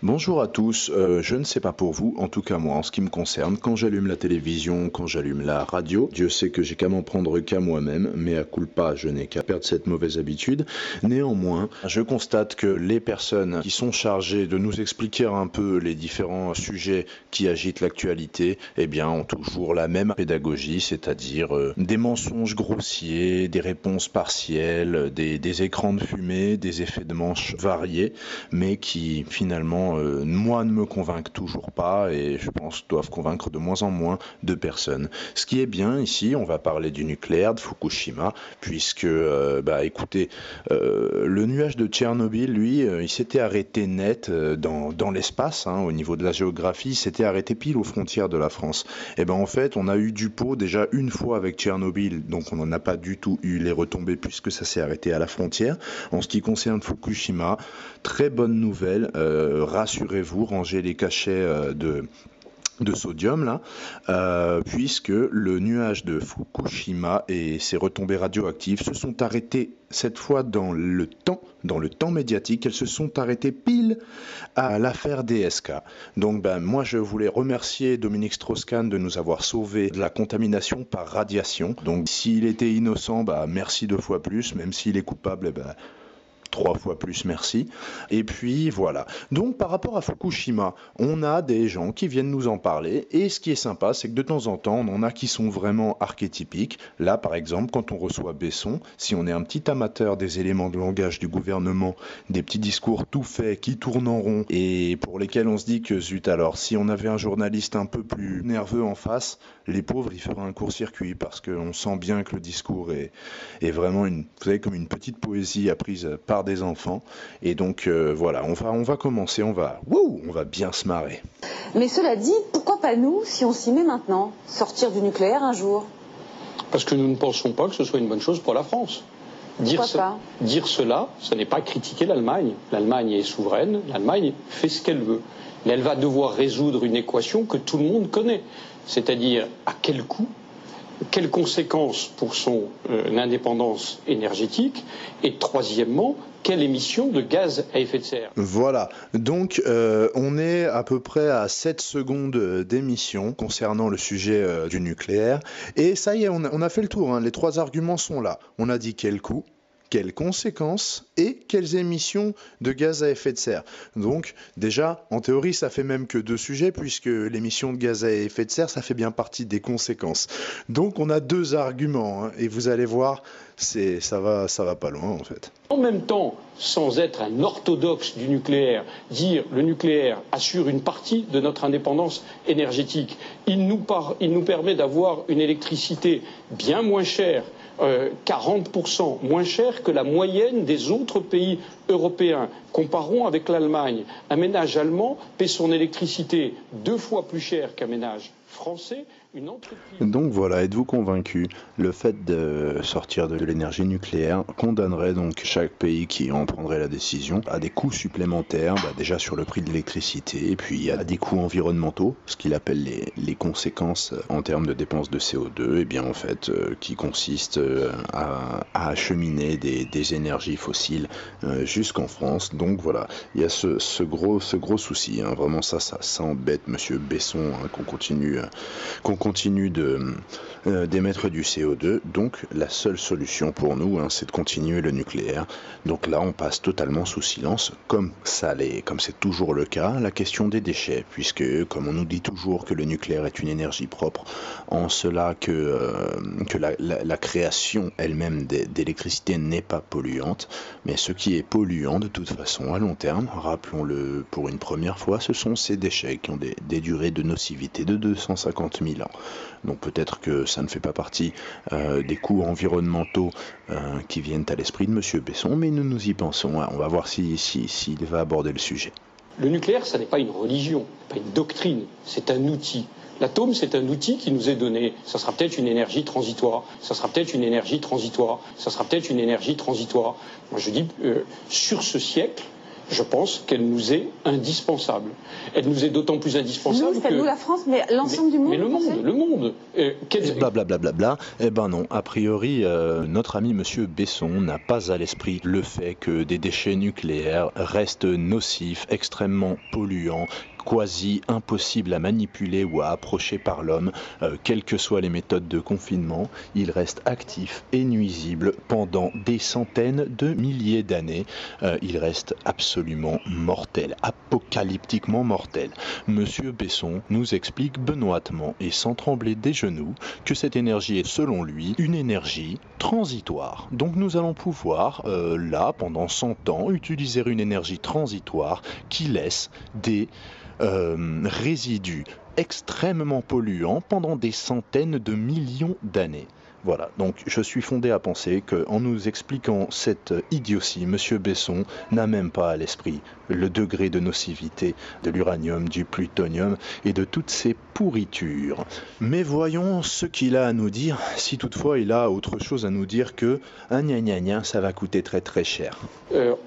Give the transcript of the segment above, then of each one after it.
Bonjour à tous, je ne sais pas pour vous, en tout cas moi, en ce qui me concerne, quand j'allume la télévision, quand j'allume la radio, Dieu sait que j'ai qu'à m'en prendre qu'à moi-même, mais à culpa, je n'ai qu'à perdre cette mauvaise habitude. Néanmoins, je constate que les personnes qui sont chargées de nous expliquer un peu les différents sujets qui agitent l'actualité, eh bien, ont toujours la même pédagogie, c'est-à-dire des mensonges grossiers, des réponses partielles, des écrans de fumée, des effets de manche variés, mais qui finalement moi ne me convainquent toujours pas et je pense doivent convaincre de moins en moins de personnes. Ce qui est bien ici, on va parler du nucléaire, de Fukushima, puisque écoutez, le nuage de Tchernobyl, lui, il s'était arrêté net dans l'espace, hein, au niveau de la géographie, il s'était arrêté pile aux frontières de la France. Et ben en fait, on a eu du pot déjà une fois avec Tchernobyl, donc on n'en a pas du tout eu les retombées puisque ça s'est arrêté à la frontière. En ce qui concerne Fukushima, très bonne nouvelle, rassurez-vous, rangez les cachets de sodium là, puisque le nuage de Fukushima et ses retombées radioactives se sont arrêtées cette fois dans le temps médiatique, elles se sont arrêtées pile à l'affaire DSK. Donc moi je voulais remercier Dominique Strauss-Kahn de nous avoir sauvés de la contamination par radiation. Donc s'il était innocent, merci 2 fois plus, même s'il est coupable, 3 fois plus merci. Et puis voilà. Donc par rapport à Fukushima, on a des gens qui viennent nous en parler et ce qui est sympa, c'est que de temps en temps, on en a qui sont vraiment archétypiques. Là par exemple, quand on reçoit Besson, si on est un petit amateur des éléments de langage du gouvernement, des petits discours tout faits qui tournent en rond et pour lesquels on se dit que zut alors, si on avait un journaliste un peu plus nerveux en face, les pauvres, ils feraient un court-circuit parce qu'on sent bien que le discours est vraiment vous savez, comme une petite poésie apprise par des enfants. Et donc voilà, on va commencer, on va bien se marrer. Mais cela dit, pourquoi pas nous, si on s'y met maintenant, sortir du nucléaire un jour? Parce que nous ne pensons pas que ce soit une bonne chose pour la France. Dire cela, ce n'est pas critiquer l'Allemagne. L'Allemagne est souveraine, l'Allemagne fait ce qu'elle veut. Mais elle va devoir résoudre une équation que tout le monde connaît. C'est-à-dire, à quel coût, quelles conséquences pour son indépendance énergétique et troisièmement, quelle émission de gaz à effet de serre. Voilà, donc on est à peu près à 7 secondes d'émission concernant le sujet du nucléaire et ça y est, on a fait le tour, hein. Les 3 arguments sont là. On a dit quel coût, quelles conséquences et quelles émissions de gaz à effet de serre. Donc déjà, en théorie, ça fait même que 2 sujets puisque l'émission de gaz à effet de serre, ça fait bien partie des conséquences. Donc on a 2 arguments, hein, et vous allez voir, ça va pas loin en fait. En même temps, sans être un orthodoxe du nucléaire, dire le nucléaire assure une partie de notre indépendance énergétique, il nous permet d'avoir une électricité bien moins chère, 40% moins cher que la moyenne des autres pays européens. Comparons avec l'Allemagne. Un ménage allemand paie son électricité 2 fois plus cher qu'un ménage français. Une entreprise... Donc voilà, êtes-vous convaincu? Le fait de sortir de l'énergie nucléaire condamnerait donc chaque pays qui en prendrait la décision à des coûts supplémentaires, déjà sur le prix de l'électricité, et puis à des coûts environnementaux, ce qu'il appelle les conséquences en termes de dépenses de CO2, et bien en fait qui consiste à acheminer des énergies fossiles jusqu'en France. Donc voilà, il y a ce gros souci, hein. Vraiment ça embête Monsieur Besson, hein, qu'on continue d'émettre du CO2. Donc la seule solution pour nous, hein, c'est de continuer le nucléaire. Donc là on passe totalement sous silence, comme c'est toujours le cas, la question des déchets, puisque comme on nous dit toujours que le nucléaire est une énergie propre, en cela que la création elle-même d'électricité n'est pas polluante, mais ce qui est polluant de toute façon à long terme, rappelons-le pour une première fois, ce sont ces déchets qui ont des durées de nocivité de 250 000 ans. Donc peut-être que ça ne fait pas partie des coûts environnementaux qui viennent à l'esprit de Monsieur Besson, mais nous y pensons. On va voir s'il va aborder le sujet. Le nucléaire, ça n'est pas une religion, pas une doctrine, c'est un outil. L'atome, c'est un outil qui nous est donné. Ça sera peut-être une énergie transitoire, ça sera peut-être une énergie transitoire, ça sera peut-être une énergie transitoire. Moi je dis, sur ce siècle, Je pense qu'elle nous est indispensable. Elle nous est d'autant plus indispensable nous, nous la France, mais l'ensemble du monde. Mais le monde. Blablabla. Eh ben non, a priori, notre ami Monsieur Besson n'a pas à l'esprit le fait que des déchets nucléaires restent nocifs, extrêmement polluants, quasi impossible à manipuler ou à approcher par l'homme, quelles que soient les méthodes de confinement. Il reste actif et nuisible pendant des centaines de milliers d'années. Il reste absolument mortel, apocalyptiquement mortel. Monsieur Besson nous explique benoîtement et sans trembler des genoux que cette énergie est selon lui une énergie transitoire. Donc nous allons pouvoir, là, pendant 100 ans, utiliser une énergie transitoire qui laisse des résidus extrêmement polluants pendant des centaines de millions d'années. Voilà, donc je suis fondé à penser qu'en nous expliquant cette idiotie, M. Besson n'a même pas à l'esprit le degré de nocivité de l'uranium, du plutonium et de toutes ces pourritures. Mais voyons ce qu'il a à nous dire, si toutefois il a autre chose à nous dire que ça va coûter très très cher.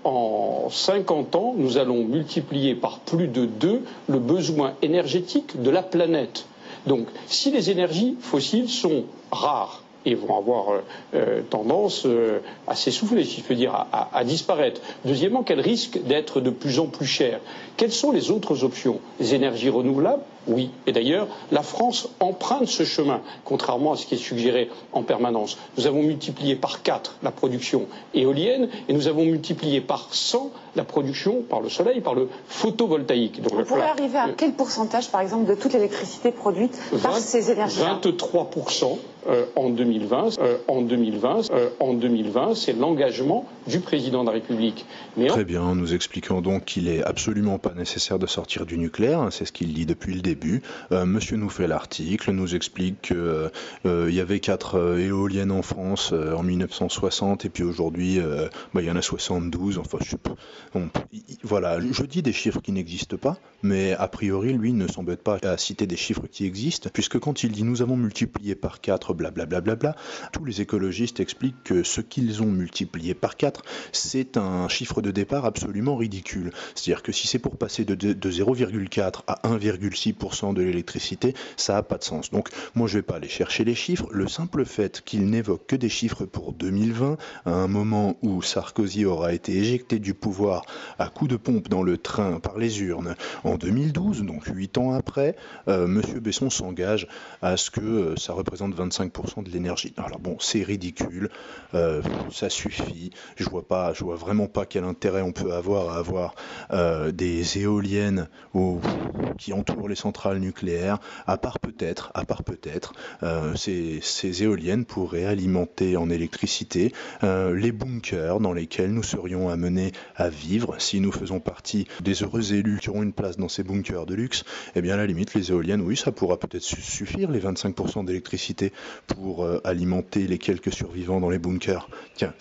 En 50 ans, nous allons multiplier par plus de 2 le besoin énergétique de la planète. Donc, si les énergies fossiles sont rares, et vont avoir tendance à s'essouffler, si je peux dire, à disparaître. Deuxièmement, qu'elles risquent d'être de plus en plus chères. Quelles sont les autres options? Les énergies renouvelables? Oui. Et d'ailleurs, la France emprunte ce chemin, contrairement à ce qui est suggéré en permanence. Nous avons multiplié par 4 la production éolienne et nous avons multiplié par 100 la production par le soleil, par le photovoltaïque. Donc, on pourrait arriver à quel pourcentage, par exemple, de toute l'électricité produite par ces énergies-là? 23% en 2020. En 2020, c'est l'engagement du président de la République. Très bien, nous expliquons donc qu'il n'est absolument pas nécessaire de sortir du nucléaire, c'est ce qu'il dit depuis le début. Monsieur nous fait l'article, nous explique qu'il y avait 4 éoliennes en France en 1960 et puis aujourd'hui il y en a 72, enfin voilà, je dis des chiffres qui n'existent pas, mais a priori lui ne s'embête pas à citer des chiffres qui existent, puisque quand il dit nous avons multiplié par 4 blablabla, tous les écologistes expliquent que ce qu'ils ont multiplié par 4, c'est un chiffre de départ absolument ridicule. C'est-à-dire que si c'est pour passer de 0,4 à 1,6% de l'électricité, ça n'a pas de sens. Donc moi je ne vais pas aller chercher les chiffres, le simple fait qu'il n'évoque que des chiffres pour 2020, à un moment où Sarkozy aura été éjecté du pouvoir à coups de pompe dans le train par les urnes en 2012, donc 8 ans après, M. Besson s'engage à ce que ça représente 25% de l'énergie. Alors bon, c'est ridicule, ça suffit, je vois vraiment pas quel intérêt on peut avoir à avoir des éoliennes qui entourent les centrales nucléaires, à part peut-être ces éoliennes pourraient alimenter en électricité les bunkers dans lesquels nous serions amenés à vivre si nous faisons partie des heureux élus qui auront une place dans ces bunkers de luxe. Eh bien à la limite les éoliennes, oui, ça pourra peut-être suffire, les 25% d'électricité pour alimenter les quelques survivants dans les bunkers. Tiens,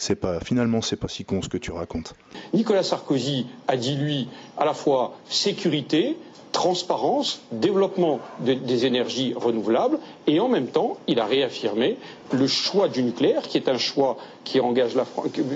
finalement c'est pas si con ce que tu racontes. Nicolas Sarkozy a dit lui à la fois sécurité, transparence, développement des énergies renouvelables et en même temps il a réaffirmé le choix du nucléaire qui est un choix qui engage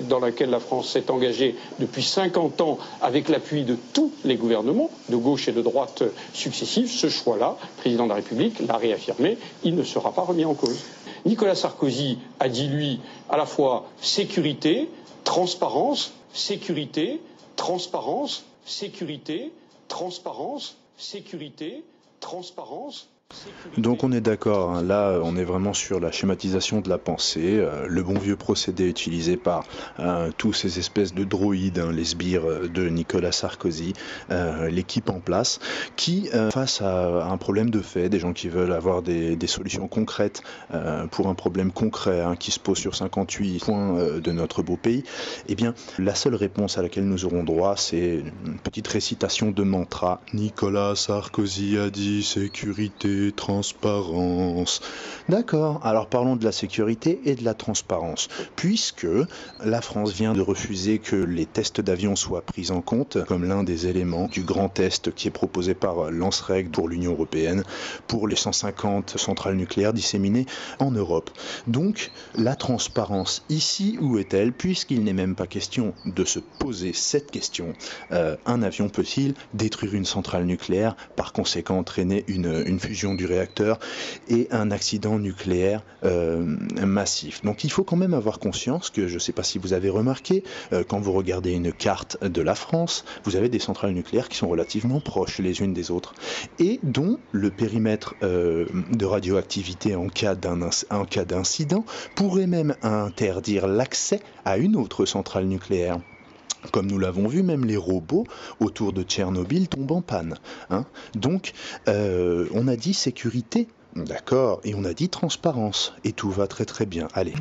dans lequel la France s'est engagée depuis 50 ans avec l'appui de tous les gouvernements de gauche et de droite successifs. Ce choix-là, le président de la République l'a réaffirmé, il ne sera pas remis en cause. Nicolas Sarkozy a dit lui à la fois sécurité, transparence, sécurité, transparence, sécurité, transparence, sécurité, transparence. Donc on est d'accord, hein, là on est vraiment sur la schématisation de la pensée, le bon vieux procédé utilisé par tous ces espèces de droïdes, les sbires de Nicolas Sarkozy, l'équipe en place, qui face à un problème de fait, des gens qui veulent avoir des solutions concrètes pour un problème concret qui se pose sur 58 points de notre beau pays, eh bien la seule réponse à laquelle nous aurons droit, c'est une petite récitation de mantra. Nicolas Sarkozy a dit sécurité, sécurité, transparence. D'accord, alors parlons de la sécurité et de la transparence, puisque la France vient de refuser que les tests d'avion soient pris en compte comme l'un des éléments du grand test qui est proposé par Lance-Règle pour l'Union européenne pour les 150 centrales nucléaires disséminées en Europe. Donc, la transparence ici, où est-elle, puisqu'il n'est même pas question de se poser cette question. Un avion peut-il détruire une centrale nucléaire, par conséquent entraîner une fusion du réacteur et un accident nucléaire massif. Donc il faut quand même avoir conscience que, je ne sais pas si vous avez remarqué, quand vous regardez une carte de la France, vous avez des centrales nucléaires qui sont relativement proches les unes des autres et dont le périmètre de radioactivité en cas d'incident pourrait même interdire l'accès à une autre centrale nucléaire. Comme nous l'avons vu, même les robots autour de Tchernobyl tombent en panne. Donc, on a dit sécurité, d'accord, et on a dit transparence, et tout va très très bien. Allez.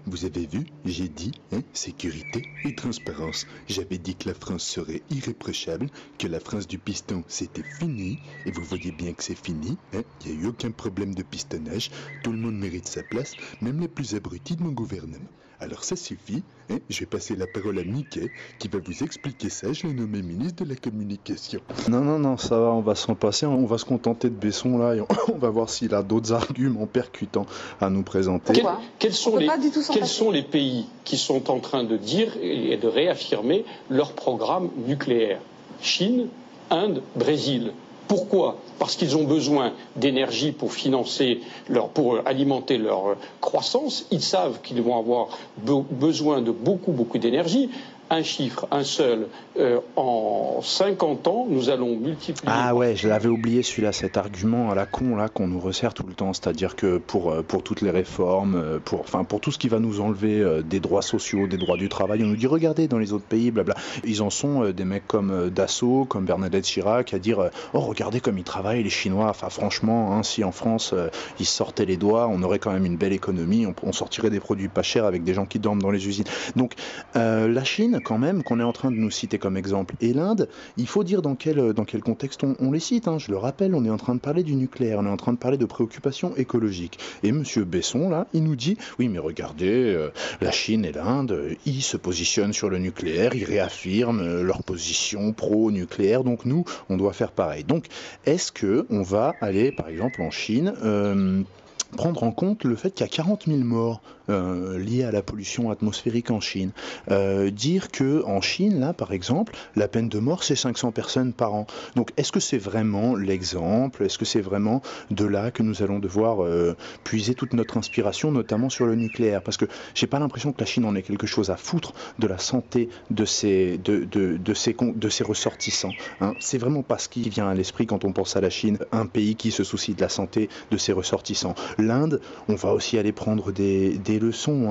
Vous avez vu, j'ai dit sécurité et transparence. J'avais dit que la France serait irréprochable, que la France du piston c'était fini, et vous voyez bien que c'est fini. Il n'y a eu aucun problème de pistonnage, tout le monde mérite sa place, même les plus abrutis de mon gouvernement. Alors ça suffit, je vais passer la parole à Mickey qui va vous expliquer ça, je l'ai nommé ministre de la Communication. Non, ça va, on va s'en passer, on va se contenter de Besson là, et on va voir s'il a d'autres arguments percutants à nous présenter. Quels sont les pays qui sont en train de dire et de réaffirmer leur programme nucléaire? Chine, Inde, Brésil. Pourquoi? Parce qu'ils ont besoin d'énergie pour pour alimenter leur croissance. Ils savent qu'ils vont avoir besoin de beaucoup d'énergie. Un chiffre, un seul, en 50 ans, nous allons multiplier... Ah ouais, je l'avais oublié celui-là, cet argument à la con là qu'on nous resserre tout le temps, c'est-à-dire que pour toutes les réformes, pour tout ce qui va nous enlever des droits sociaux, des droits du travail, on nous dit regardez dans les autres pays, blabla. Ils en sont des mecs comme Dassault, comme Bernadette Chirac, à dire oh regardez comme ils travaillent les Chinois, enfin franchement, si en France ils sortaient les doigts, on aurait quand même une belle économie, on sortirait des produits pas chers avec des gens qui dorment dans les usines. Donc la Chine, quand même, qu'on est en train de nous citer comme exemple, et l'Inde, il faut dire dans quel contexte on les cite, je le rappelle, on est en train de parler du nucléaire, on est en train de parler de préoccupations écologiques. Et monsieur Besson, là, il nous dit, oui mais regardez, la Chine et l'Inde, ils se positionnent sur le nucléaire, ils réaffirment leur position pro-nucléaire, donc nous, on doit faire pareil. Donc, est-ce que on va aller, par exemple, en Chine, prendre en compte le fait qu'il y a 40 000 morts liés à la pollution atmosphérique en Chine. Dire que en Chine, là, par exemple, la peine de mort, c'est 500 personnes par an. Donc, est-ce que c'est vraiment l'exemple? Est-ce que c'est vraiment de là que nous allons devoir puiser toute notre inspiration, notamment sur le nucléaire? Parce que j'ai pas l'impression que la Chine en ait quelque chose à foutre de la santé de ses ressortissants. C'est vraiment pas ce qui vient à l'esprit quand on pense à la Chine, un pays qui se soucie de la santé de ses ressortissants. L'Inde, on va aussi aller prendre des leçons.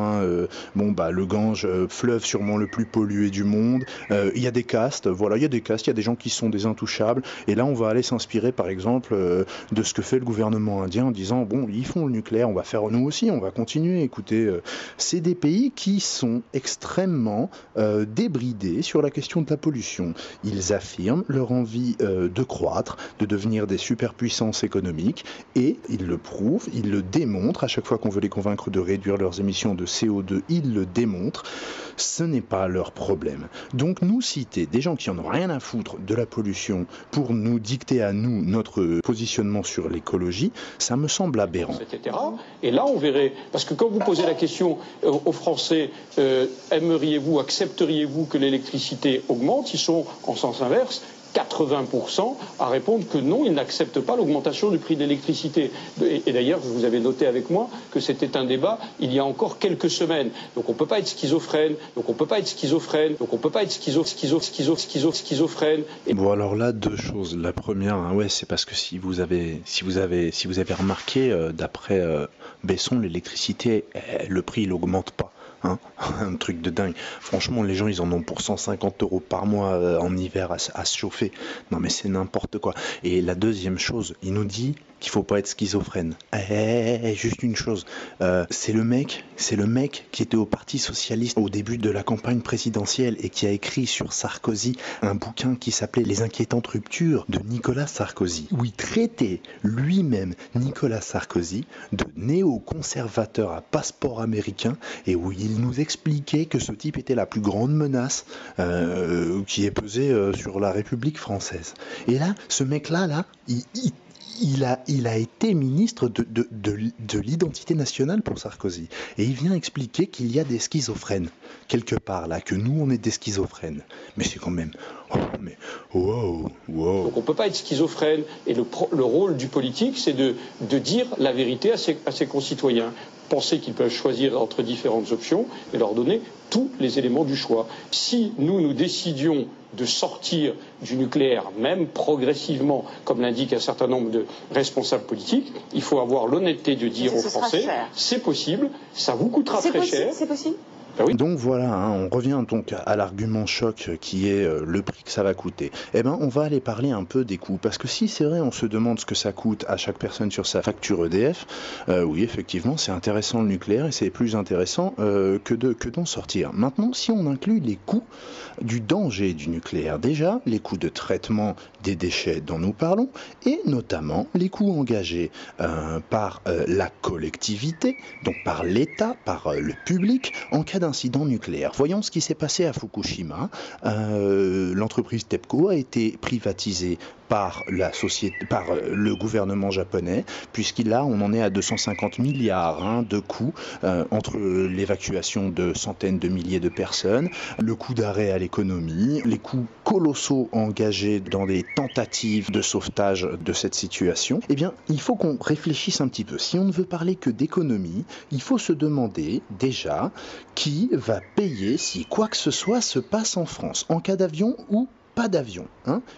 Le Gange, fleuve sûrement le plus pollué du monde. Il y a des castes, il y a des gens qui sont des intouchables. Et là, on va aller s'inspirer, par exemple, de ce que fait le gouvernement indien en disant, bon, ils font le nucléaire, on va faire nous aussi, on va continuer. Écoutez, c'est des pays qui sont extrêmement débridés sur la question de la pollution. Ils affirment leur envie de croître, de devenir des superpuissances économiques, et ils le prouvent, ils le démontrent. À chaque fois qu'on veut les convaincre de réduire leurs émissions de CO2, ils le démontrent. Ce n'est pas leur problème. Donc nous citer des gens qui en ont rien à foutre de la pollution pour nous dicter à nous notre positionnement sur l'écologie, ça me semble aberrant. Etc. Et là, on verrait, parce que quand vous posez la question aux Français, accepteriez-vous que l'électricité augmente, ils sont en sens inverse. 80% à répondre que non, ils n'acceptent pas l'augmentation du prix de l'électricité. Et d'ailleurs, vous avez noté avec moi que c'était un débat il y a encore quelques semaines. Donc on ne peut pas être schizophrène, Bon, alors là, deux choses. La première, c'est parce que si vous avez remarqué, d'après Besson, l'électricité, le prix, il n'augmente pas. Hein, un truc de dingue. Franchement, les gens, ils en ont pour 150 € par mois en hiver à se chauffer. Non, mais c'est n'importe quoi. Et la deuxième chose, il nous dit qu'il faut pas être schizophrène. Juste une chose, c'est le mec qui était au Parti Socialiste au début de la campagne présidentielle et qui a écrit sur Sarkozy un bouquin qui s'appelait Les inquiétantes ruptures de Nicolas Sarkozy, où il traitait lui-même Nicolas Sarkozy de néoconservateur à passeport américain et où il nous expliquait que ce type était la plus grande menace qui est pesée sur la République française. Et là, ce mec-là, il a été ministre de l'identité nationale pour Sarkozy. Et il vient expliquer qu'il y a des schizophrènes, quelque part là, que nous on est des schizophrènes. Mais c'est quand même... wow. Donc on ne peut pas être schizophrène. Et le rôle du politique, c'est de dire la vérité à ses concitoyens. Penser qu'ils peuvent choisir entre différentes options et leur donner tous les éléments du choix. Si nous décidions de sortir du nucléaire, même progressivement, comme l'indiquent un certain nombre de responsables politiques, il faut avoir l'honnêteté de dire aux Français, c'est possible, ça vous coûtera très cher. C'est possible. Ben oui. Donc voilà, on revient donc à l'argument choc qui est le prix que ça va coûter. Eh ben, on va aller parler un peu des coûts, parce que si c'est vrai, on se demande ce que ça coûte à chaque personne sur sa facture EDF. Oui, effectivement, c'est intéressant le nucléaire et c'est plus intéressant que d'en sortir. Maintenant, si on inclut les coûts du danger du nucléaire, déjà les coûts de traitement des déchets dont nous parlons, et notamment les coûts engagés par la collectivité, donc par l'État, par le public, en cas d'incident nucléaire. Voyons ce qui s'est passé à Fukushima. L'entreprise TEPCO a été privatisée par le gouvernement japonais, puisqu'il on en est à 250 milliards de coûts entre l'évacuation de centaines de milliers de personnes, le coût d'arrêt à l'économie, les coûts colossaux engagés dans des tentatives de sauvetage de cette situation. Eh bien, il faut qu'on réfléchisse un petit peu. Si on ne veut parler que d'économie, il faut se demander déjà qui va payer si quoi que ce soit se passe en France, en cas d'avion ou pas d'avion,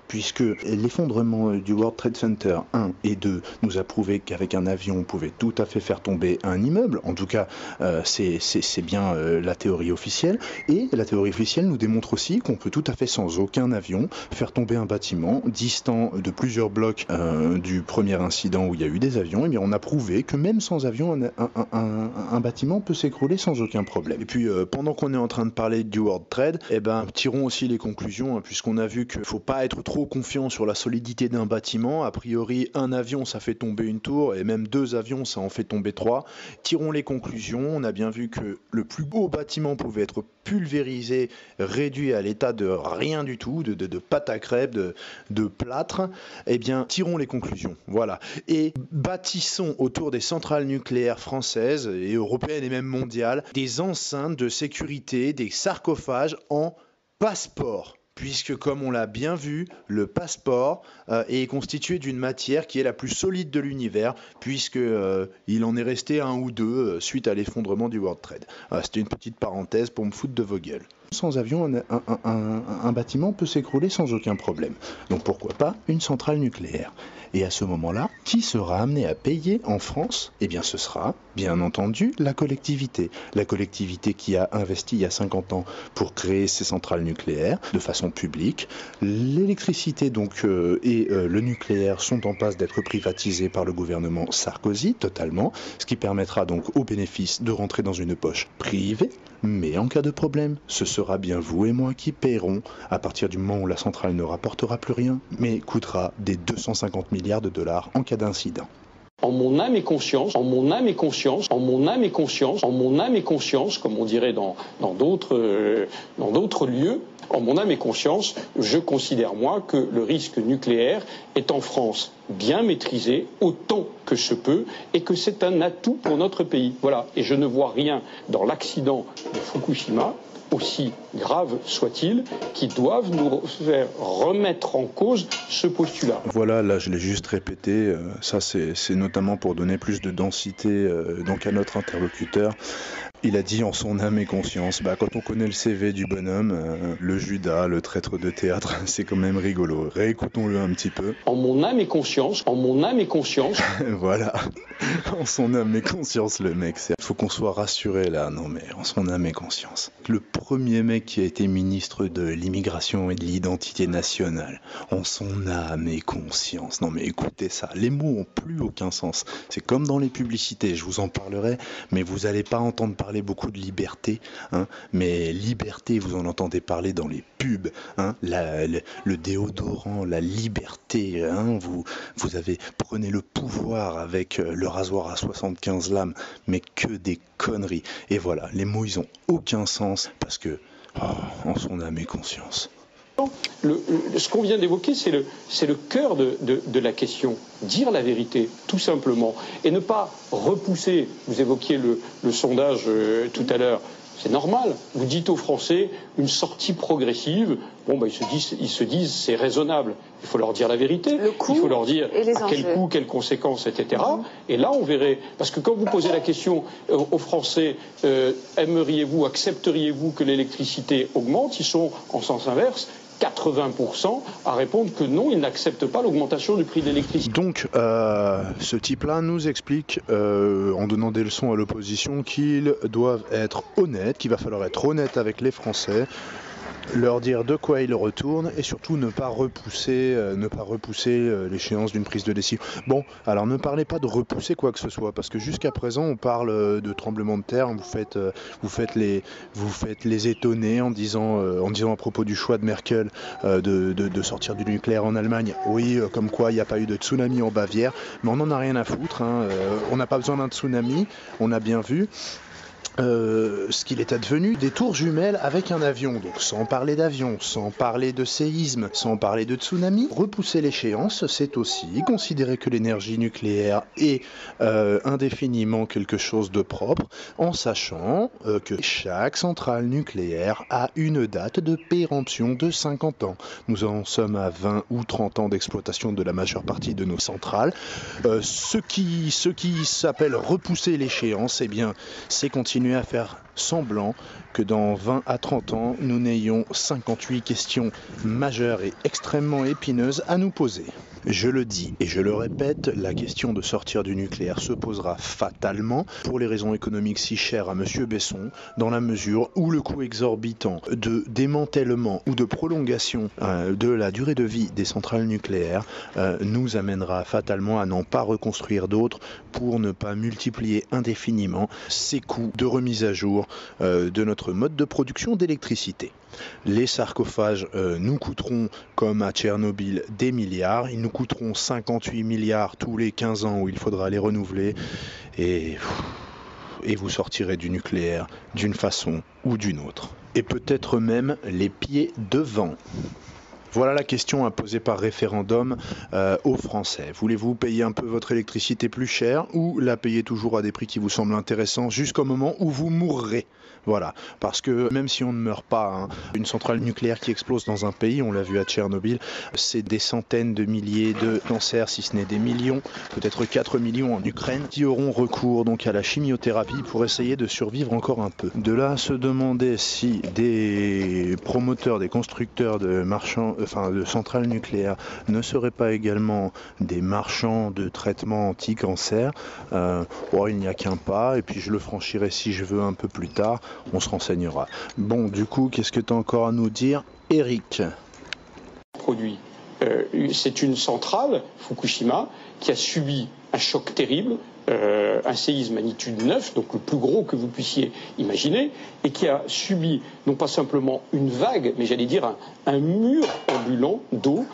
puisque l'effondrement du World Trade Center 1 et 2 nous a prouvé qu'avec un avion on pouvait tout à fait faire tomber un immeuble. En tout cas, c'est bien la théorie officielle, et la théorie officielle nous démontre aussi qu'on peut tout à fait sans aucun avion faire tomber un bâtiment distant de plusieurs blocs du premier incident où il y a eu des avions. Et bien on a prouvé que même sans avion un bâtiment peut s'écrouler sans aucun problème. Et puis pendant qu'on est en train de parler du World Trade, tirons aussi les conclusions, puisqu'on a vu qu'il ne faut pas être trop confiant sur la solidité d'un bâtiment. A priori, un avion, ça fait tomber une tour, et même 2 avions, ça en fait tomber 3. Tirons les conclusions. On a bien vu que le plus beau bâtiment pouvait être pulvérisé, réduit à l'état de rien du tout, de pâte à crêpes, de plâtre. Eh bien, tirons les conclusions. Voilà. Et bâtissons autour des centrales nucléaires françaises et européennes et même mondiales des enceintes de sécurité, des sarcophages en passeport. Puisque, comme on l'a bien vu, le passeport est constitué d'une matière qui est la plus solide de l'univers, puisqu'il en est resté 1 ou 2 suite à l'effondrement du World Trade. C'était une petite parenthèse pour me foutre de vos gueules. Sans avion, un bâtiment peut s'écrouler sans aucun problème. Donc pourquoi pas une centrale nucléaire? Et à ce moment-là, qui sera amené à payer en France? Eh bien ce sera, bien entendu, la collectivité. La collectivité qui a investi il y a 50 ans pour créer ces centrales nucléaires de façon publique. L'électricité et le nucléaire sont en passe d'être privatisés par le gouvernement Sarkozy, totalement, ce qui permettra donc aux bénéfices de rentrer dans une poche privée. Mais en cas de problème, ce sera bien vous et moi qui paierons à partir du moment où la centrale ne rapportera plus rien, mais coûtera des 250 milliards de dollars en cas d'incident. En mon âme et conscience, en mon âme et conscience, en mon âme et conscience, en mon âme et conscience, comme on dirait dans d'autres lieux, en mon âme et conscience, je considère moi que le risque nucléaire est en France bien maîtrisé autant que se peut et que c'est un atout pour notre pays. Voilà. Et je ne vois rien dans l'accident de Fukushima, aussi grave soit-il, qui doivent nous faire remettre en cause ce postulat. Voilà, là je l'ai juste répété, ça c'est notamment pour donner plus de densité donc à notre interlocuteur. Il a dit en son âme et conscience. Quand on connaît le CV du bonhomme, le Judas, le traître de théâtre, c'est quand même rigolo. Réécoutons-le un petit peu. En mon âme et conscience, en mon âme et conscience. Voilà, en son âme et conscience, le mec. Il faut qu'on soit rassuré là, non mais en son âme et conscience. Le premier mec qui a été ministre de l'immigration et de l'identité nationale, en son âme et conscience. Non mais écoutez ça, les mots ont plus aucun sens. C'est comme dans les publicités, je vous en parlerai, mais vous n'allez pas entendre parler beaucoup de liberté, hein, mais liberté, vous en entendez parler dans les pubs, hein, le déodorant, la liberté, hein, vous prenez le pouvoir avec le rasoir à 75 lames, mais que des conneries. Et voilà, les mots ils ont aucun sens parce que, en son âme et conscience. Ce qu'on vient d'évoquer, c'est le cœur de la question. Dire la vérité, tout simplement. Et ne pas repousser. Vous évoquiez le sondage tout à l'heure. C'est normal. Vous dites aux Français une sortie progressive. Ils se disent c'est raisonnable. Il faut leur dire la vérité. Il faut leur dire à quel coût, quelles conséquences, etc. Et là, on verrait. Parce que quand vous posez la question aux Français, aimeriez-vous, accepteriez-vous que l'électricité augmente, ils sont en sens inverse. 80% à répondre que non, ils n'acceptent pas l'augmentation du prix de l'électricité. Donc, ce type-là nous explique, en donnant des leçons à l'opposition, qu'ils doivent être honnêtes, qu'il va falloir être honnête avec les Français, leur dire de quoi ils retournent et surtout ne pas repousser l'échéance d'une prise de décision. Bon, alors ne parlez pas de repousser quoi que ce soit, parce que jusqu'à présent on parle de tremblement de terre, vous faites les étonner en disant à propos du choix de Merkel de sortir du nucléaire en Allemagne, oui, comme quoi il n'y a pas eu de tsunami en Bavière, mais on n'en a rien à foutre, hein, on n'a pas besoin d'un tsunami, on a bien vu. Ce qu'il est advenu des tours jumelles avec un avion, donc sans parler d'avion, sans parler de séisme, sans parler de tsunami. Repousser l'échéance, c'est aussi considérer que l'énergie nucléaire est indéfiniment quelque chose de propre, en sachant que chaque centrale nucléaire a une date de péremption de 50 ans. Nous en sommes à 20 ou 30 ans d'exploitation de la majeure partie de nos centrales. Ce qui s'appelle repousser l'échéance, eh bien, c'est continuer à faire semblant que dans 20 à 30 ans, nous n'ayons 58 questions majeures et extrêmement épineuses à nous poser. Je le dis et je le répète, la question de sortir du nucléaire se posera fatalement pour les raisons économiques si chères à M. Besson, dans la mesure où le coût exorbitant de démantèlement ou de prolongation de la durée de vie des centrales nucléaires nous amènera fatalement à n'en pas reconstruire d'autres pour ne pas multiplier indéfiniment ces coûts de remise à jour de notre mode de production d'électricité. Les sarcophages nous coûteront, comme à Tchernobyl, des milliards. Ils nous coûteront 58 milliards tous les 15 ans où il faudra les renouveler. Et vous sortirez du nucléaire d'une façon ou d'une autre. Et peut-être même les pieds devant. Voilà la question à poser par référendum aux Français. Voulez-vous payer un peu votre électricité plus cher ou la payer toujours à des prix qui vous semblent intéressants jusqu'au moment où vous mourrez ? Voilà, parce que même si on ne meurt pas, une centrale nucléaire qui explose dans un pays, on l'a vu à Tchernobyl, c'est des centaines de milliers de cancers, si ce n'est des millions, peut-être 4 millions en Ukraine, qui auront recours donc à la chimiothérapie pour essayer de survivre encore un peu. De là à se demander si des promoteurs, des constructeurs de centrales nucléaires ne seraient pas également des marchands de traitements anti-cancer, il n'y a qu'un pas, et puis je le franchirai si je veux un peu plus tard. On se renseignera. Bon, du coup, qu'est-ce que tu as encore à nous dire, Eric ? C'est une centrale, Fukushima, qui a subi un choc terrible, un séisme magnitude 9, donc le plus gros que vous puissiez imaginer, et qui a subi non pas simplement une vague, mais j'allais dire un mur ambulant d'eau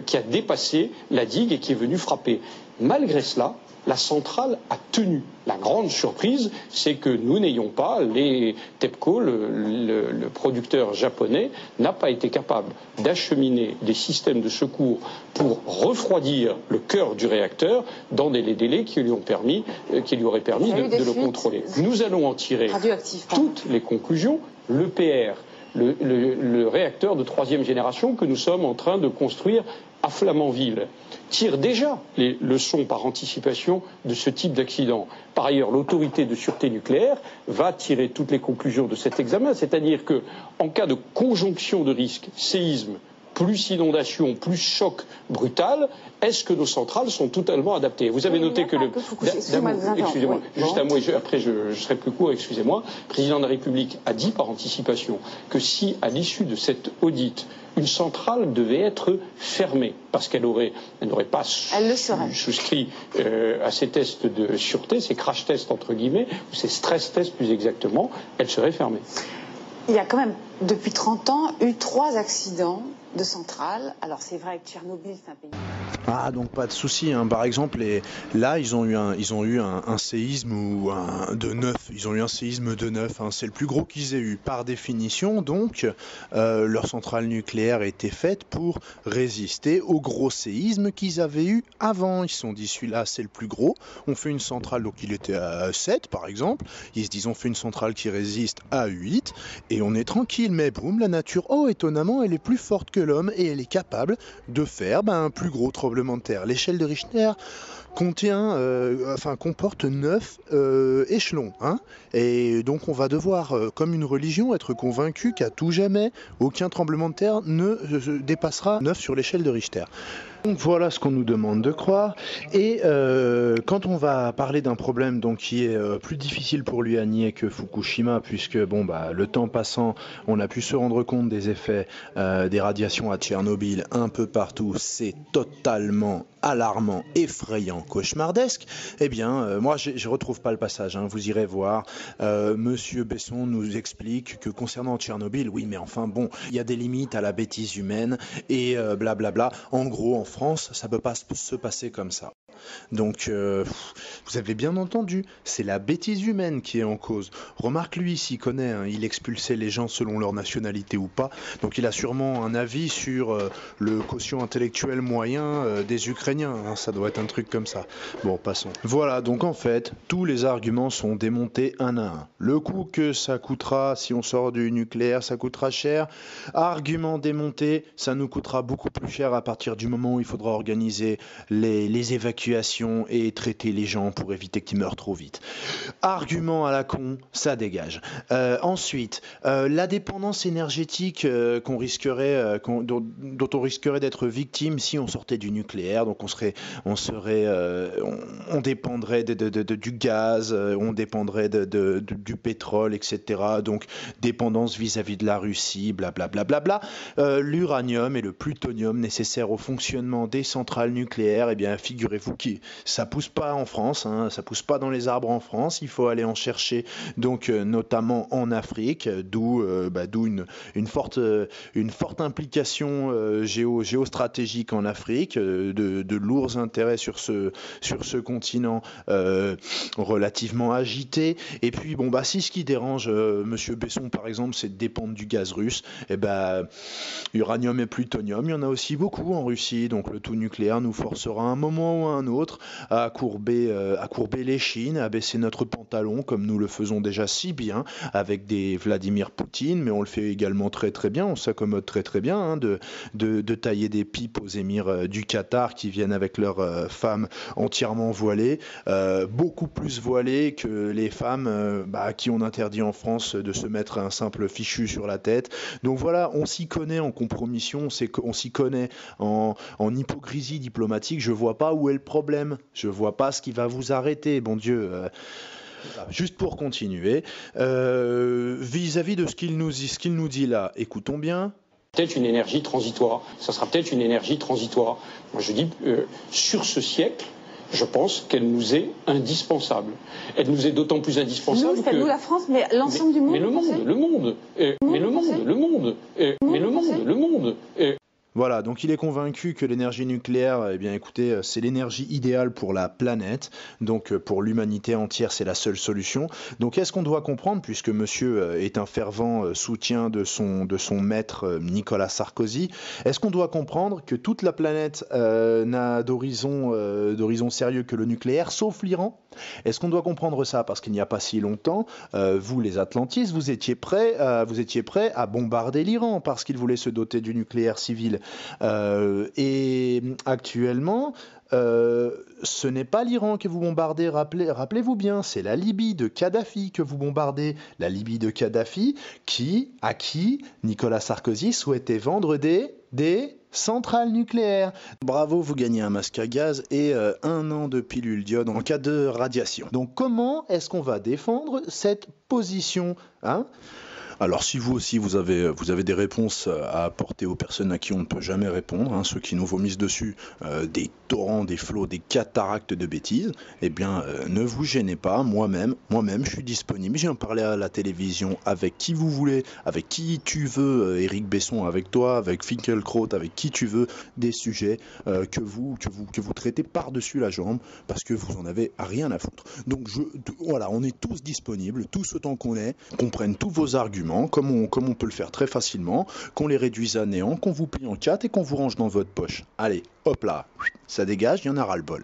qui a dépassé la digue et qui est venu frapper. Malgré cela, la centrale a tenu. La grande surprise, c'est que nous n'ayons pas, les TEPCO, le producteur japonais, n'a pas été capable d'acheminer des systèmes de secours pour refroidir le cœur du réacteur dans des délais qui lui auraient permis de le contrôler. Nous allons en tirer toutes les conclusions. L'EPR, le réacteur de 3e génération que nous sommes en train de construire à Flamanville, tire déjà les leçons par anticipation de ce type d'accident. Par ailleurs, l'autorité de sûreté nucléaire va tirer toutes les conclusions de cet examen, c'est-à-dire que, en cas de conjonction de risques, séisme, plus inondation, plus choc brutal, est-ce que nos centrales sont totalement adaptées? Vous avez noté que le... Excusez-moi, juste un mot, et après je serai plus court, excusez-moi. Le président de la République a dit par anticipation que si, à l'issue de cette audit, une centrale devait être fermée, parce qu'elle n'aurait pas souscrit à ces tests de sûreté, ces crash tests entre guillemets, ou ces stress tests plus exactement, elle serait fermée. Il y a quand même, depuis 30 ans, eu 3 accidents de centrales. Alors c'est vrai que Tchernobyl, c'est un pays... Ah, donc pas de souci, hein. Par exemple, là, ils ont eu un séisme de 9. Ils ont eu un séisme de 9. Hein. C'est le plus gros qu'ils aient eu. Par définition, donc, leur centrale nucléaire était faite pour résister aux gros séismes qu'ils avaient eu avant. Ils se sont dit, celui-là, c'est le plus gros. On fait une centrale, donc il était à 7, par exemple. Ils se disent, on fait une centrale qui résiste à 8, et on est tranquille. Mais boum, la nature, étonnamment, elle est plus forte que l'homme, et elle est capable de faire un plus gros tremblement de terre. L'échelle de Richter comporte 9 échelons. Hein, et donc on va devoir, comme une religion, être convaincu qu'à tout jamais, aucun tremblement de terre ne dépassera 9 sur l'échelle de Richter. Donc voilà ce qu'on nous demande de croire. Et quand on va parler d'un problème donc, qui est plus difficile pour lui à nier que Fukushima, puisque le temps passant, on a pu se rendre compte des effets des radiations à Tchernobyl un peu partout, c'est totalement alarmant, effrayant, cauchemardesque, eh bien, moi, je retrouve pas le passage. Hein. Vous irez voir. Monsieur Besson nous explique que concernant Tchernobyl, oui, mais enfin, bon, il y a des limites à la bêtise humaine et blablabla. En gros, en France, ça peut pas se passer comme ça. Donc, vous avez bien entendu, c'est la bêtise humaine qui est en cause. Remarque, lui, s'il connaît, hein, il expulsait les gens selon leur nationalité ou pas. Donc, il a sûrement un avis sur le quotient intellectuel moyen des Ukrainiens. Hein, ça doit être un truc comme ça. Bon, passons. Voilà, donc en fait, tous les arguments sont démontés un à un. Le coût que ça coûtera si on sort du nucléaire, ça coûtera cher. Argument démonté, ça nous coûtera beaucoup plus cher à partir du moment où il faudra organiser les évacuations et traiter les gens pour éviter qu'ils meurent trop vite. Argument à la con, ça dégage. Ensuite, la dépendance énergétique dont on risquerait d'être victime si on sortait du nucléaire, donc on dépendrait du gaz, on dépendrait du pétrole, etc. Donc dépendance vis-à-vis de la Russie, blablabla. L'uranium et le plutonium nécessaires au fonctionnement des centrales nucléaires, eh bien figurez-vous ça pousse pas en France, hein, ça pousse pas dans les arbres en France, il faut aller en chercher donc notamment en Afrique, d'où une forte implication géostratégique en Afrique, de lourds intérêts sur ce continent relativement agité. Et puis si ce qui dérange Monsieur Besson par exemple, c'est de dépendre du gaz russe, uranium et plutonium, il y en a aussi beaucoup en Russie, donc le tout nucléaire nous forcera à un moment ou à un autre à courber les chines, à baisser notre pantalon comme nous le faisons déjà si bien avec des Vladimir Poutine, mais on le fait également très très bien, on s'accommode très très bien hein, de tailler des pipes aux émirs du Qatar qui viennent avec leurs femmes entièrement voilées, beaucoup plus voilées que les femmes qui ont interdit en France de se mettre un simple fichu sur la tête. Donc voilà, on s'y connaît en compromission, on s'y connaît en hypocrisie diplomatique. Je vois pas où est le problème, je vois pas ce qui va vous arrêter, bon Dieu. Juste pour continuer, vis-à-vis de ce qu'il nous dit là, écoutons bien. Peut-être une énergie transitoire, ça sera peut-être une énergie transitoire. Moi je dis, sur ce siècle, je pense qu'elle nous est indispensable. Elle nous est d'autant plus indispensable que... Nous, la France, mais l'ensemble du monde. Mais le monde. Voilà, donc il est convaincu que l'énergie nucléaire, eh bien écoutez, c'est l'énergie idéale pour la planète, donc pour l'humanité entière, c'est la seule solution. Donc est-ce qu'on doit comprendre, puisque monsieur est un fervent soutien de son maître Nicolas Sarkozy, est-ce qu'on doit comprendre que toute la planète n'a d'horizon sérieux que le nucléaire, sauf l'Iran ? Est-ce qu'on doit comprendre ça ? Parce qu'il n'y a pas si longtemps, vous les Atlantistes, vous étiez prêts à bombarder l'Iran parce qu'il voulait se doter du nucléaire civil. Et actuellement, ce n'est pas l'Iran que vous bombardez, rappelez-vous bien, c'est la Libye de Kadhafi que vous bombardez. La Libye de Kadhafi à qui Nicolas Sarkozy souhaitait vendre des centrales nucléaires. Bravo, vous gagnez un masque à gaz et 1 an de pilule d'iode en cas de radiation. Donc comment est-ce qu'on va défendre cette position, hein ? Alors si vous aussi vous avez des réponses à apporter aux personnes à qui on ne peut jamais répondre, hein, ceux qui nous vomissent dessus des torrents, des flots, des cataractes de bêtises, eh bien ne vous gênez pas, moi-même je suis disponible, je viens parler à la télévision avec qui vous voulez, avec qui tu veux, Éric Besson avec toi, avec Finkielkraut, avec qui tu veux, des sujets que vous traitez par-dessus la jambe parce que vous en avez rien à foutre. Donc voilà, on est tous disponibles, tous autant qu'on est, qu'on prenne tous vos arguments, comme on peut le faire très facilement, qu'on les réduise à néant, qu'on vous plie en 4 et qu'on vous range dans votre poche. Allez, hop là, ça dégage, il y en a ras le bol.